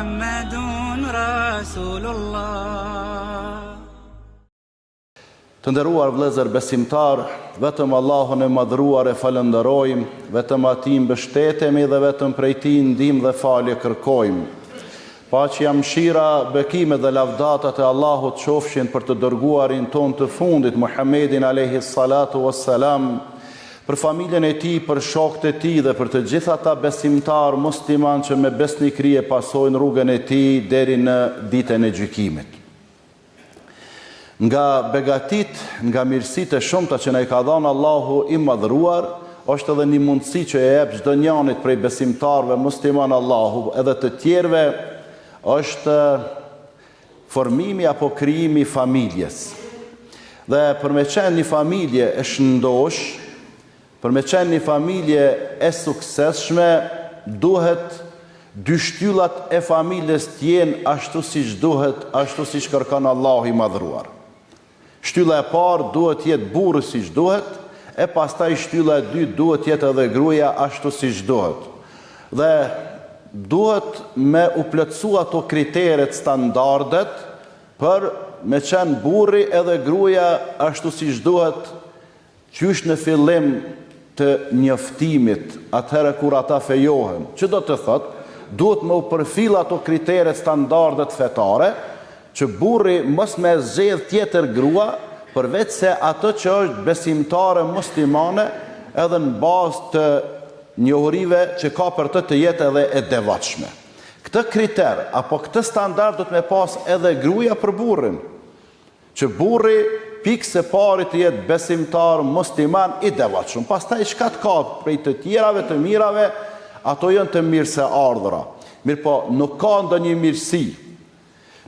محمد رسول الله. Të nderuar vëllezër besimtar, vetëm Allahun e madhruar e falenderojmë, vetëm atij mbështetemi dhe vetëm prej tij ndihmë dhe falje kërkojmë. Paqja, mëshira, bekimet dhe lavdatat e Allahut qofshin për të dërguarin ton të fundit, Muhammedin alayhi salatu wassalam, për familjen e tij, për shokët e tij dhe për të gjithë ata besimtar musliman që me besnikëri e pasojnë rrugën e tij deri në ditën e gjykimit. Nga begatit, nga mirësitë e shumta që na i ka dhënë Allahu i madhruar, është edhe një mundësi që e jep çdo njanit prej besimtarëve musliman Allahu, edhe të tjerëve, është formimi apo krijimi i familjes. Dhe për me qenë një familje e shëndosh, për me qenë një familje e suksesshme, duhet dy shtyllat e familjes të jenë ashtu siç duhet, ashtu siç kërkon Allahu i madhruar. Shtylla e parë duhet jetë burri siç duhet, e pastaj shtylla e dytë duhet jetë edhe gruaja ashtu siç duhet. Dhe duhet me u plotësu ato kriteret, standardet, për me qenë burri edhe gruaja ashtu siç duhet, qysh në fillim të njoftimit, atëherë kur ata fejohen. Që do të thotë, duhet me u përfill ato kriteret, standardet fetare, që burri mos me zgjedh tjetër grua, përveç se ato që është besimtare muslimane, edhe në bazë të njohurive që ka për të jetë edhe e devotshme. Këtë kriter, apo këtë standard do të me pas edhe gruaja për burrin, që burri pikë se pari të jetë besimtar musliman i devotshëm. Pastaj çka të ka prej të tjerave të mirave, ato janë të mirë se ardhura. Mirë po, nuk ka ndonjë mirësi,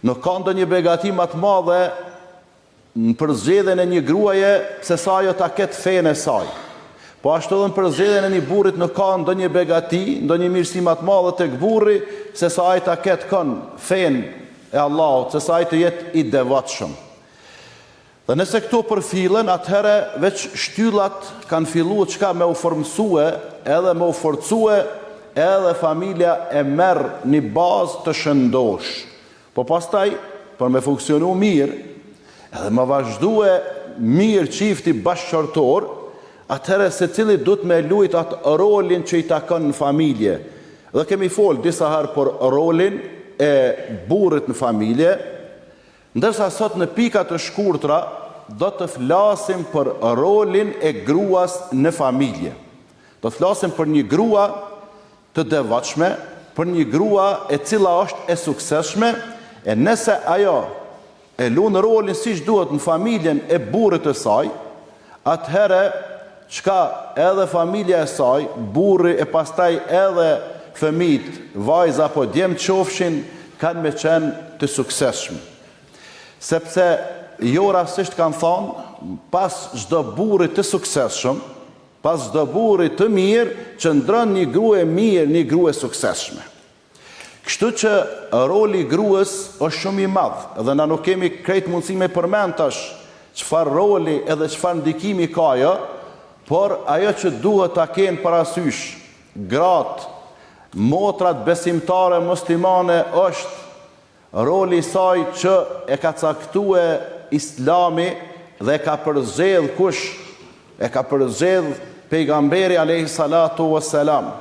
nuk ka ndonjë begati më të madhe në përzgjedhjen e një gruaje se sa ajo ta ketë fenë e saj. Po ashtu edhe në përzgjedhjen e një burrit nuk ka ndonjë begati, ndonjë mirësi më të madhe tek burri se sa ai ta ketë fenë e Allahut, se sa ai të jetë i devotshëm. Dhe nëse këto përfillen, atëherë veç shtyllat kanë filluar çka me u formsue, edhe me u forcue, edhe familja e merr një bazë të shëndosh. Po pastaj, për me funksionu mirë, edhe me vazhdue mirë qifti bashkëshortor, atëherë se cili du të me lujt atë rolin që i takon në familje. Dhe kemi folë disa herë për rolin e burrit në familje, ndërsa sot në pika të shkurtra, do të flasim për rolin e gruas në familje. Do të flasim për një grua të devotshme, për një grua e cila është e suksesshme, e nëse ajo e lunë rolin siç duhet në familjen e burrit të saj, atëherë çka edhe familja e saj, burri e pastaj edhe fëmijët, vajza apo djem qofshin, kanë me qenë të suksesshëm. Sepse jo rastisht kanë thonë, pas çdo burri të suksesshëm, pas çdo burri të mirë, qëndron një grua e mirë, një grua e suksesshme. Kështu që roli i gruas është shumë i madh, dhe na nuk kemi krejt mundësi me përmend tash çfarë roli edhe çfarë ndikimi ka ajo, por ajo që duhet ta kenë parasysh gratë, motrat besimtare muslimane është roli i saj që e ka caktuar Islami dhe ka përzgjedh kush? E ka përzgjedh pejgamberi alayhi salatu wassalam.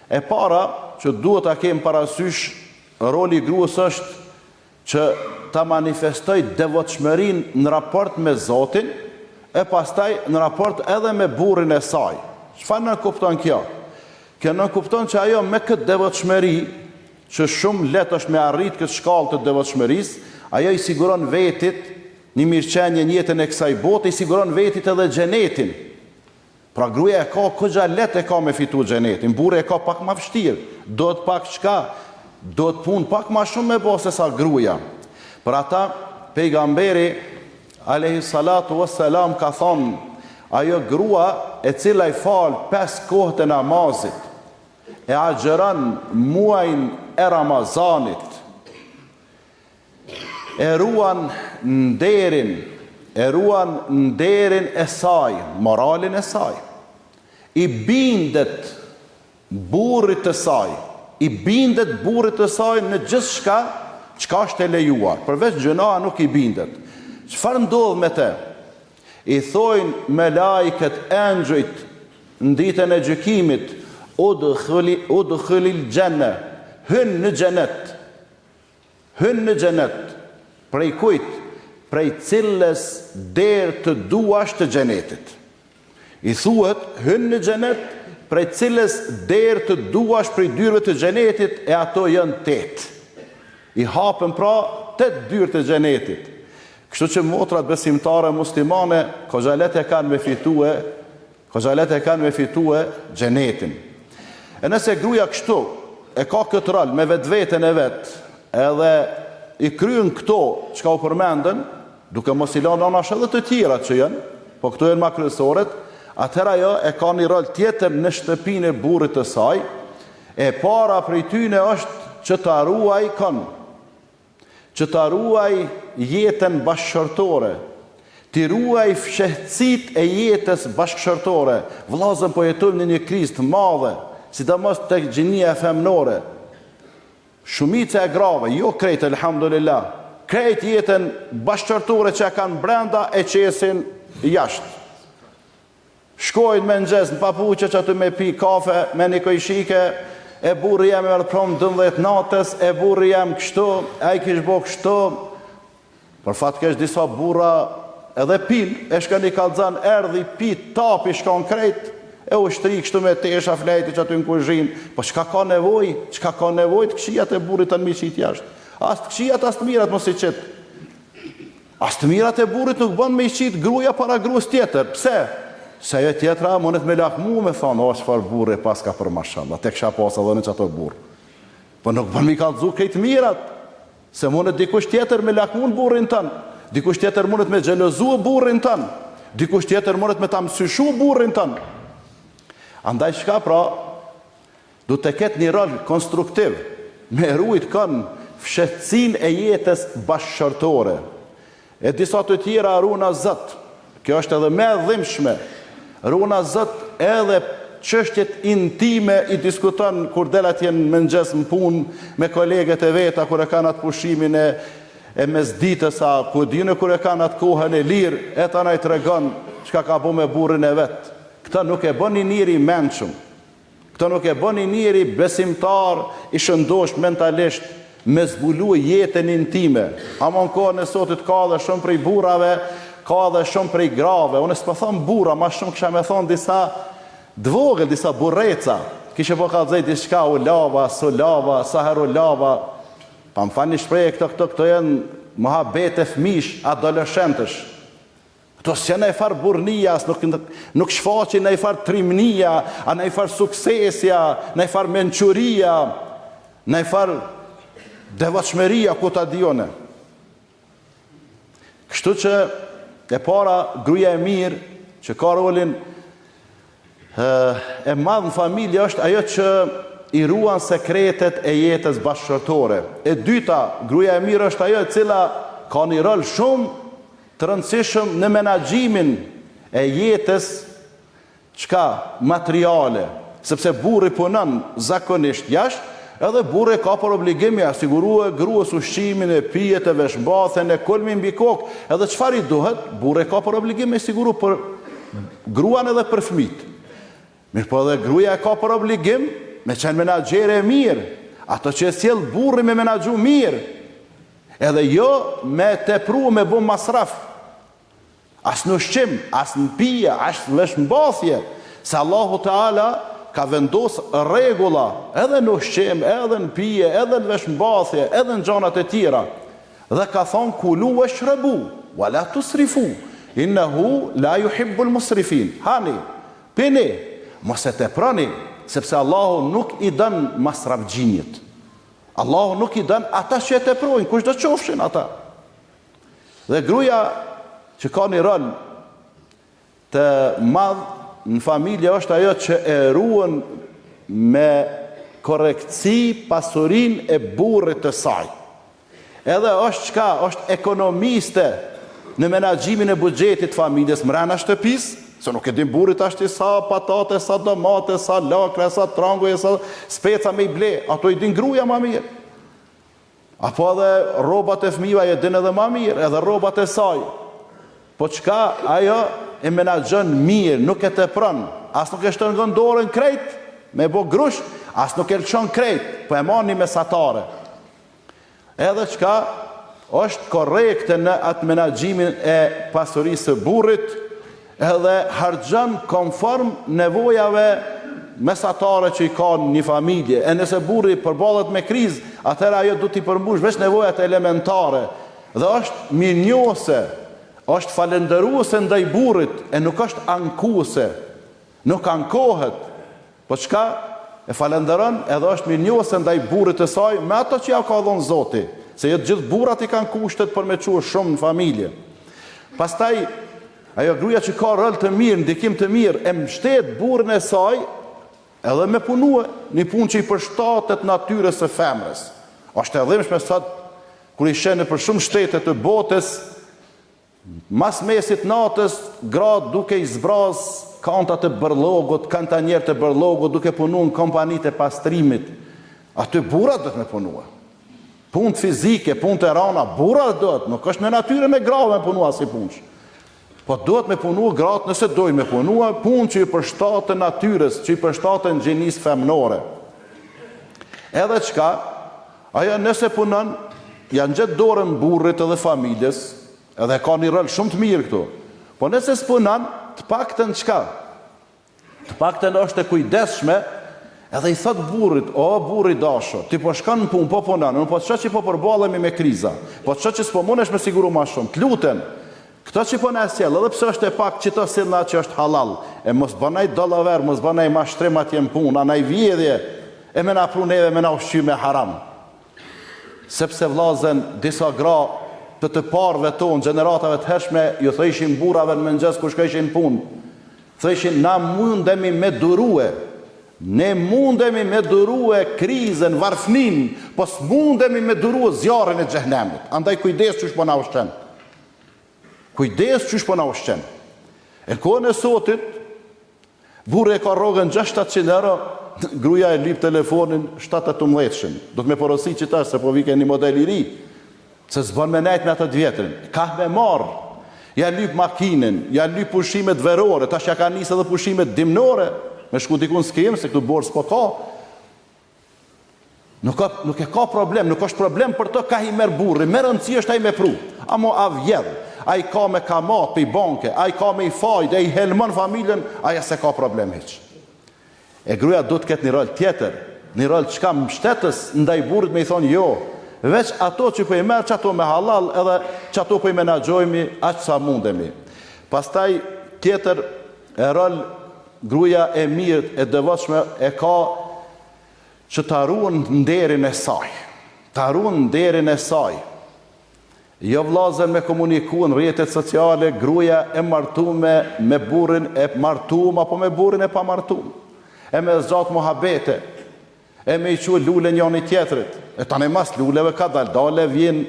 E para që duhet ta kemë parasysh, roli i gruas është që ta manifestoj devotshmërinë në raport me Zotin, e pastaj në raport edhe me burrin e saj. Çfarë në kupton kjo? Kjo në kupton që ajo me këtë devotshmëri, që shumë lehtë është me arrit këtë shkallë të devotshmërisë, ajo i siguron vetit një mirëqenie në jetën e kësaj bote, i siguron vetit edhe xhenetin. Pra gruaja e ka këgja lehtë e ka me fitu xhenetin, burri e ka pak më vështirë. Duhet pak çka? Duhet punë pak më shumë me bë se sa gruaja. Për ata pejgamberi alayhi salatu wassalam ka thonë, ajo grua e cila i fal 5 kohët e namazit, e agjeron muajin e Ramazanit, e ruan nderin e saj, moralin e saj, i bindet burrit të saj, i bindet burrit të saj në gjithçka çka është e lejuar, përveç gjënoa nuk i bindet. Çfarë ndodh me te? I thojnë me lajket, engjëjt, në ditën e gjykimit, udkhulil janna, hyn në xhenet. Hyn në xhenet. Prej kujt? Prej cilës derë të duash të xhenetit. I thuhet, hyn në xhenet, prej cilës derë të duash prej dyrëve të xhenetit, e ato janë 8. I hapën pra 8 dyrë të xhenetit. Kështu që motrat besimtare muslimane, koxhalet e kanë me fitue xhenetin. E nëse gruaja kështu e ka këtë rol me vetveten e vet, edhe i kryen këto çka u përmendën, duke mos i lënë anash edhe të tjera që janë, po këto janë më kryesorët, atëherë ajo e ka një rol tjetër në shtëpinë e burrit të saj. E para prej tyne është që ta ruaj që ta ruaj jetën bashkëshortore, ti ruaj fshehtësitë e jetës bashkëshortore. Vëllazën, po jetojmë në një krizë të madhe, sidomos tek gjinia femnore. Shumica e grave, jo krejt elhamdulillah, krejt jetën bashkëshortore që kanë brenda e qesin jashtë. Shkojnë me mëngjes në papuqe që aty me pi kafe, me një kojshike, e burri jam e prom 12 natës, e burri jam kështu, ai kish bo kështu. Për fat keq disa burra edhe pin, e shkon i kallxan erdhi pi tapi shkon krejt, e u shtri kështu me tesha flejti që aty në kuzhinë. Po çka ka nevojë të këshijat e burrit të miqit jashtë. As të këshijat as të mirat mos i qet. As të mirat e burrit nuk bën me i qit gruaja para gruas tjetër. Pse? Se ajo tjetra mundet me lakmu me thonë, o çfarë burri pas ka për mashallah, tek kisha pas edhe në çato burr. Po nuk bën mi kallzu këtë mirat, se mundet dikush tjetër me lakmu burrin tën, dikush tjetër mundet me xhelozu burrin tën, dikush tjetër mundet me ta msyshu burrin tën. Andaj çka pra, du të ketë një rol konstruktiv, me rujt kanë fshehtësinë e jetës bashkëshortore. E disa të tjera runa zot, kjo është edhe me dhimbshme. Runa zot edhe çështjet intime i diskuton kur del atje në mëngjes në punë me kolegët e veta kur e kanë atë pushimin e mesditës, ku dinë kur e kanë atë kohën e lirë, e tanaj tregon çka ka bu me burrin e vet. Këtë nuk e bën një njeri i mençur. Këtë nuk e bën një njeri besimtar i shëndosh mentalisht me zbulu jetën intime. Amon kohën e sotit ka dhe shumë prej burrave, ka dhe shumë prej grave. Unë s'po thon burra, ma shumë kisha me thon disa dvogël, disa burreca. Kishe po kallzoj diçka u lava, so lava, sa herë lava. Pa më falni shprehje këto janë mohabete fëmish, adoleshentësh. Këto s'janë e farë burnia, nuk shfaqin e farë trimnia, a ne farë suksesja, ne farë menquria, ne farë devotshmëria ku ta dione. Kështu që e para, gruaja e mirë, që ka rolin e madh në familje, është ajo që i ruan sekretet e jetës bashkëshortore. E dyta, gruaja e mirë është ajo e cila ka një rol shumë të rëndësishëm në menaxhimin e jetës materiale, sepse burri punon zakonisht jashtë, edhe burri ka për obligim ja sigurue gruas ushqimin e pijet e veshmbathjen e kulmin mbi kokë, edhe çfarë i duhet, burri ka për obligim e siguru për gruan edhe për fëmijët. Mirë po edhe gruaja ka për obligim me qenë menaxhere e mirë, ato që sjell burri me menaxhu mirë, edhe jo me tepru me bën masraf. As në ushqim, as në pije, as në veshmbathje, se Allahu Teala ka vendos rregulla edhe në ushqim, edhe në pije, edhe në veshmbathje, edhe në gjanat e tjera. Dhe ka thonë kulu washrabu, wala tusrifu, innahu la yuhibbul musrifin. Hani, pini, mos e teprani, sepse Allahu nuk i dën masrafgjinjit. Allahu nuk i dën ata që e teprojnë, kush do qofshin ata. Dhe gruaja që ka një rol të madh në familje është ajo që e ruan me korektësi pasurin e burrit të saj. Edhe është çka, është ekonomiste në menaxhimin e buxhetit familjes mbrana shtëpisë, Se nuk e dim burrit ashti sa patate, sa domate, sa lakre, sa trangoje, sa speca me i ble. Ato i din gruaja ma mirë. Apo edhe rrobat e fëmijëve e din edhe ma mirë, edhe rrobat e saj. Po çka ajo e menaxhon mirë, nuk e tepron, as nuk e shton nga dorën krejt, me bo grush, as nuk e lëshon krejt, po e marrni mesatare. Edhe çka është korrekte në atë menaxhimin e pasurisë së burrit, edhe harxhon konform nevojave mesatare që i ka një familje. E nëse burri përballet me krizë, atëherë ajo duhet t'i përmbush veç nevojat elementare. Dhe është mirënjohëse, është falendëruese ndaj burrit, e nuk është ankuese. Nuk ankohet. Po çka e falenderon, edhe është mirënjohëse ndaj burrit të saj me ato që ja ka dhënë Zoti. Se jo të gjithë burrat i kanë kushtet për me quë shumë në familje. Pastaj, ajo gruaja që ka rol të mirë, ndikim të mirë, e mbështet burrin e saj, edhe me punue, një punë që i përshtatet natyres së femrës. Është e dhimbshme sot, kur i shenë për shumë shtete të botës, mas mesit natës, gratë duke i zbraz kantat e bërlogut, kantanjerë të bërlogut, duke punu në kompanit e pastrimit. Aty burrat dhëtë me punue. Punë fizike, punë të rana, burrat dhëtë, nuk është në natyrën e grave me punua si punësh. Po duhet me punua gratë nëse dojnë me punua, punë që i përshtatë natyres, që i përshtatë në gjenisë femnore. Edhe çka, ajo nëse punon, janë gjetë dorën burrit edhe familjes, edhe ka një rol shumë të mirë këtu. Po nëse s'punon, të paktën çka? Të paktën është e kujdesshme, edhe i thot burrit, o burri dashur, ti po shkon në punë, po punon, po çka që po përballemi me kriza, po çka që s'po mundesh me siguru më shumë, të lutem. Këto që po në sjell, edhe pse është e pak që to sillna që është halal, e mos bënaj dollaver, mos bënaj mashtrim atje në punë, anaj vjedhje, e me na pru neve me na ushqy me haram. Sepse vllazën disa gra të parëve tonë, gjeneratave të hershme, ju thëshin burrave në mëngjes kur shkojshin punë. Thëshin na mundemi me durue. Ne mundemi me durue krizën, varfnin, po s'mundemi me durue zjarrin e xhehenemit. Andaj kujdes çush po na ushqen. Kujdes çush po na ushqen. E kohën e sotit, burri e ka rrogën 600 euro, gruaja e lyp telefonin 7-18. Do të më porosi që tash se po vike një model i ri. Se s'bën me nejt me atë të vjetrin. Ka me marë. Ja lyp makinën, ja lyp pushimet verore, tash ja ka nisë edhe pushimet dimnore, me shku dikun s'kem, se këtu borë s'po ka. Nuk e ka problem, nuk është problem për të ka i merë burri, me rëndësi është a i me pru. Amo a vjedhë, a i ka me kamat për i banke, a i ka me i fajt, a i helmon familjen, aja se ka problem heq. E gruaja do të ketë një rol tjetër, një rol qka mbështetës ndaj burrit me i thonë jo, veç ato që po i merë, që ato me halal, edhe që ato po i menaxhojmi, aq sa mundemi. Pastaj tjetër e rol gruaja e mirë, e devotshme e ka që të ruan nderin e saj. Të ruan nderin e saj. Jo vllazën me komuniku në rrjetet sociale, gruaja e martume me burrin e martum, apo me burrin e pamartum. E me zgjat muhabete, e me i quë lule njëri tjetrit. E tani mas luleve ka dale vjen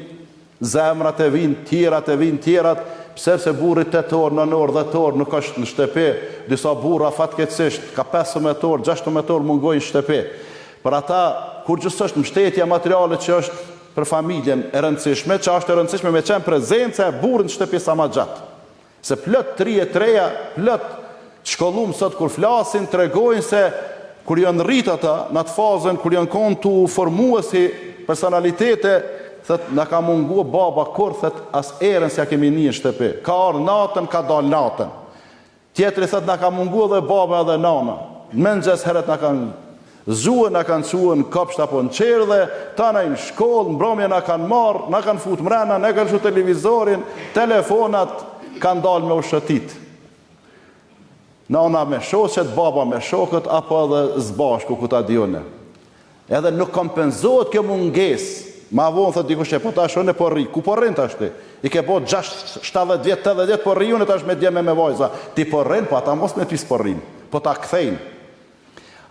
zemrat e vin tjerat, pse se burri 8 orë, 9 orë, 10 orë nuk është në shtëpi, disa burra fatkeqësisht ka 15 orë, 16 orë mungojnë në shtëpi. Për ata, kur gjithsesi mbështetja materiale që është për familjen e rëndësishme, që është e rëndësishme me qenë prezenca e burrit në shtëpi sa më gjatë. Se plot 33-a, plot shkollum sot kur flasin, tregojnë se kur janë rrit ata në atë fazën, kur janë konë të formuesi personalitete, thët na ka mungu baba kur, thët as erën se ja kemi një shtëpi. Ka arë natën, ka dal natën. Tjetri thët na ka mungu edhe baba edhe nana. Mëngjes heret na kanë zuën, na kanë çuën kopsht apo në qerdhe, tana në shkollë, mbrëmje na kanë marrë, na kanë fut mrena, ne kanë shu televizorin, telefonat kanë dalë me ushëtit. Nana me shoqet, baba me shokët, apo edhe zbashku ku ta dione. Edhe nuk kompenzohet kjo mungesë. Ma vonë thot dikush e po tash unë po rri. Ku po rrin tash ti? I ke po 6-70 vjet, 80 vjet po rri unë tash me djemë me vajza. Ti po rrin, po ata mos me ty s'po rrin. Po ta kthejnë.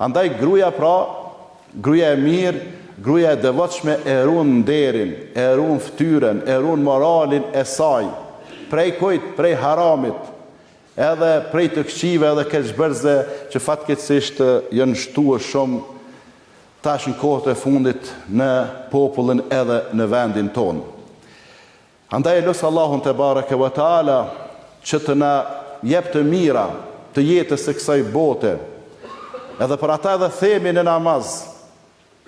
Andaj gruaja pra, gruaja e mirë, gruaja e devotshme e ruan nderin, e ruan fytyrën, e ruan moralin e saj. Prej kujt, prej haramit. edhe prej të këqive edhe keqbërze që fatkeqësisht janë shtuar shumë tash në kohët e fundit në popullin edhe në vendin tonë. Andaj lutë Allahun te bareke ve taala që të na jep të mira të jetës së kësaj bote. Edhe për ata edhe themi në namaz,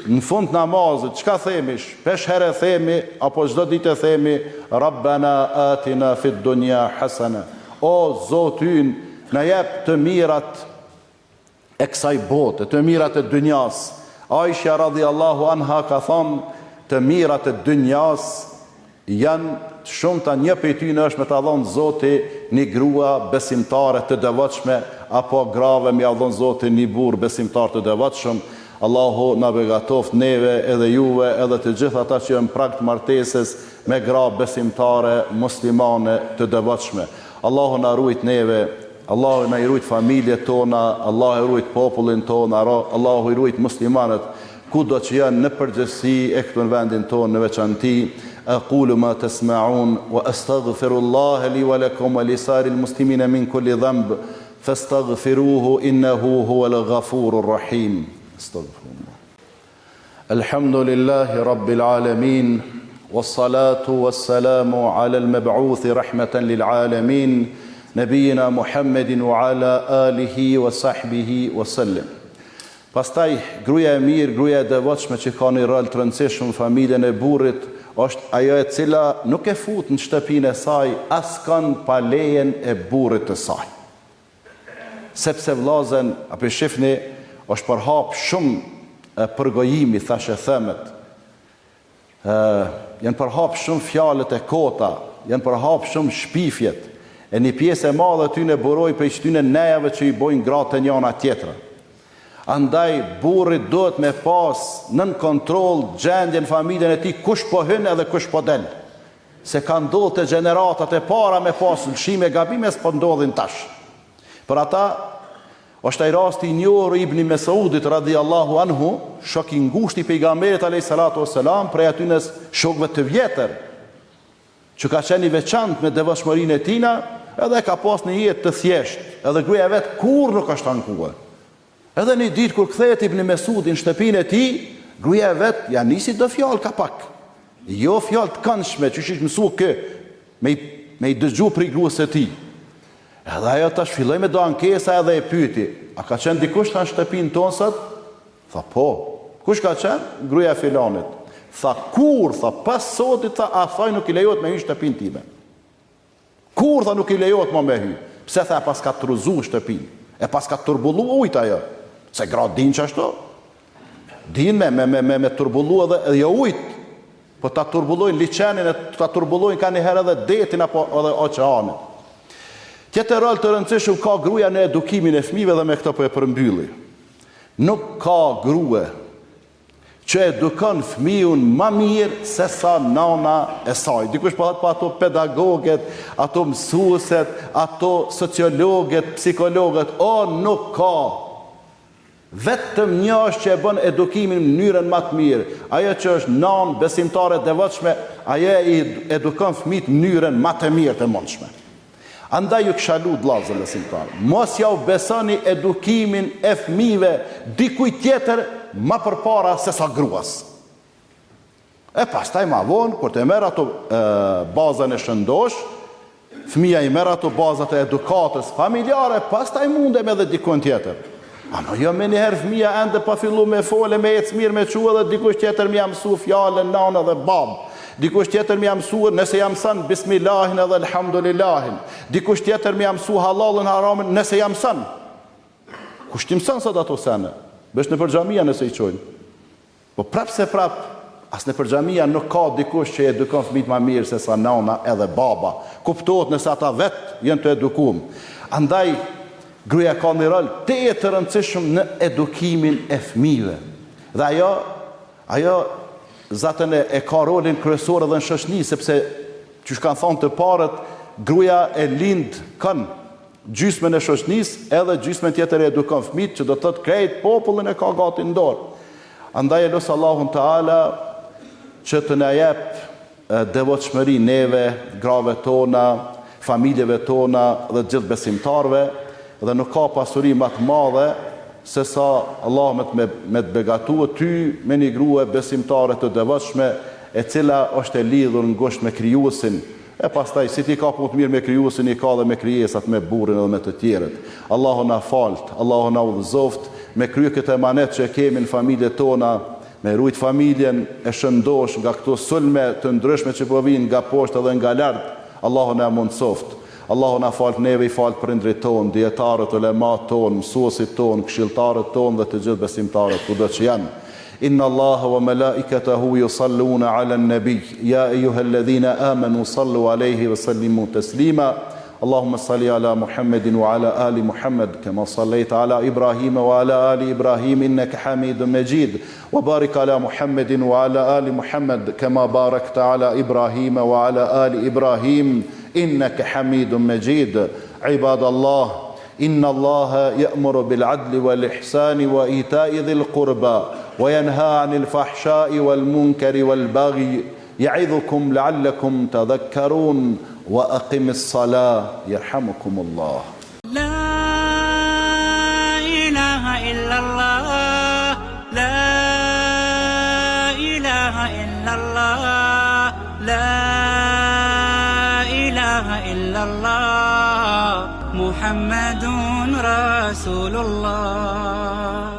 në fund namazit, çka themi? 5 herë themi apo çdo ditë themi Rabbana atina fid dunya hasana. O Zoti ynë, na jep të mirat e kësaj bote, të mirat e dynjas. Aisha radhiyallahu anha ka thënë, të mirat e dynjas janë shumëta, një prej tyre është me ta dhënë Zoti një grua besimtare të devotshme, apo grave me ia dhënë Zoti një burr besimtar të devotshëm. Allahu na begatoft neve edhe juve edhe të gjithë ata që janë prag të martesës me gra besimtare muslimane të devotshme. Allahu na ruajt neve, Allahu na i ruajt familjet tona, Allahu i ruajt popullin tona, Allahu i ruajt muslimanët kudo që janë në përgjithësi e këtu në vendin tonë në veçanti. أقول ما تسمعون وأستغفر الله لي ولكم ولسائر المسلمين من كل ذنب فاستغفروه إنه هو الغفور الرحيم. استغفر الله. الحمد لله رب العالمين والصلاة والسلام على المبعوث رحمة للعالمين نبينا محمد وعلى آله وصحبه وسلم. Pastaj gruaja e mirë, gruaja e devotshme që ka një rol të rëndësishëm në familjen e burrit, është ajo e cila nuk e fut në shtëpinë e saj askan pa lejen e burrit të saj. Sepse vllazën, apo shifni, është përhap shumë përgojimi, thashë themet. Janë përhap shumë fjalët e kota, janë përhap shumë shpifjet. E një pjesë e madhe ty në buroj për qytyne nejave që i bojnë gratë e njëna tjetra. Andaj burri duhet me pas nën kontroll gjendjen familjen e tij, kush po hyn edhe kush po del. Se ka ndodhur te gjeneratat e para me pas lëshime gabime s'po ndodhin tash. Për ata është ai rasti i njohur i Ibn Mesudit radhiyallahu anhu, shok i ngushtë i pejgamberit alayhis salatu wassalam, prej atynës shokëve të vjetër, që ka qenë i veçantë me devotshmërinë e tina, edhe ka pas një jetë të thjeshtë, edhe gruaja vet kurrë nuk është ankuar. Edhe një ditë kur kthehet Ibn Mesudi në shtëpinë e tij, gruaja vet ja nisi do fjalë ka pak. Jo fjalë të këndshme, që ish mësuar kë me i dëgju për gruas së tij. Edhe ajo tash filloi me do ankesa edhe e pyeti, a ka qenë dikush në shtëpinë tonë sot? Tha po. Kush ka qenë? Gruaja e filanit. Tha kur, tha pas sotit, tha asaj nuk i lejohet me hy në shtëpinë time. Kur, tha, nuk i lejohet më me hy. Pse, tha, pas ka truzu shtëpinë. E pas ka turbullu ujt ajo. Se gra din që ashtu. Din me turbullu edhe jo ujt. Po ta turbullojnë liçenin, ta turbullojnë ka një herë edhe detin apo edhe oqeanin. Tjetër rol të rëndësishëm ka gruaja në edukimin e fëmijëve dhe me këtë po e përmbylli. Nuk ka grua që edukon fëmijën më mirë se sa nana e saj. Dikush po thot po ato pedagogët, ato mësueset, ato sociologët, psikologët, nuk ka. Vetëm një është që e bën edukimin në mënyrën më të mirë. Ajo që është nanë besimtare devotshme, ajo e edukon fëmijët në mënyrën më të mirë të mundshme. Andaj ju kisha lut vllazër besimtar, mos ja u besoni edukimin e fëmijëve dikujt tjetër më përpara se sa gruas. E pastaj ma vonë, kur të merr ato bazën e shëndosh, fëmia i merr ato bazat e edukatës familjare, pastaj mundem edhe dikon tjetër. Ama jo me njëherë fëmia ende pa fillu me fole, me ecë mirë, me qua dhe dikush tjetër mi jam mësu fjallën, nana dhe babë. Dikush tjetër mi jam mësu, nëse jam mësan, bismillahin edhe alhamdulillahin. Dikush tjetër mi jam mësu halalën, haramin, nëse jam mësan. Kush ti mësan sot ato sene? Bësh në përgjamia nëse i qojnë. Po prap se prap, as në përgjamia nuk ka dikush që edukon fëmijët më mirë se sa nana edhe baba. Kuptohet nëse ata vetë jenë të edukum. Andaj, gruaja ka një rol të rëndësishëm në edukimin e fëmijëve. Dhe ajo zatën e ka rolin kryesor edhe në shoqëni, sepse që kanë thonë të parët, gruaja e lind kanë gjysmën e shoqënisë edhe gjysmën tjetër e edukon fëmijët, që do të thotë krejt popullin e ka gati në dorë. Andaj e lutë Allahun Teala që të na jep devotshmëri neve, grave tona, familjeve tona dhe gjithë besimtarve, dhe nuk ka pasuri më të madhe se sa Allah me të begatu ty me një grua besimtare të devotshme, e cila është e lidhur ngushtë me krijuesin. E pastaj, si ti ka punë të mirë me krijuesin, i ka dhe me krijesat, me burrin edhe me të tjerët. Allahu na falt, Allahu na udhëzoft me krye këtë emanet që kemi në familjet tona, me rujt familjen e shëndosh nga këto sulme të ndryshme që po vijnë nga poshtë edhe nga lart. Allahu na mundsoft. Allahu na falt neve, i falt prindrit ton, dietarët, ulemat ton, mësuesit ton, këshilltarët ton dhe të gjithë besimtarët kudo që janë. إن الله وملائكته يصلون على النبي يا أيها الذين آمنوا صلوا عليه وسلموا تسليما اللهم صل على محمد وعلى آل محمد كما صليت على إبراهيم وعلى آل إبراهيم إنك حميد مجيد وبارك على محمد وعلى آل محمد كما باركت على إبراهيم وعلى آل إبراهيم إنك حميد مجيد عباد الله إن الله يأمر بالعدل والإحسان وإيتاء ذي القربى وينهى عن الفحشاء والمنكر والبغي يعظكم لعلكم تذكرون وأقم الصلاة يرحمكم الله. لا إله إلا الله لا إله إلا الله لا إله إلا الله محمد رسول الله.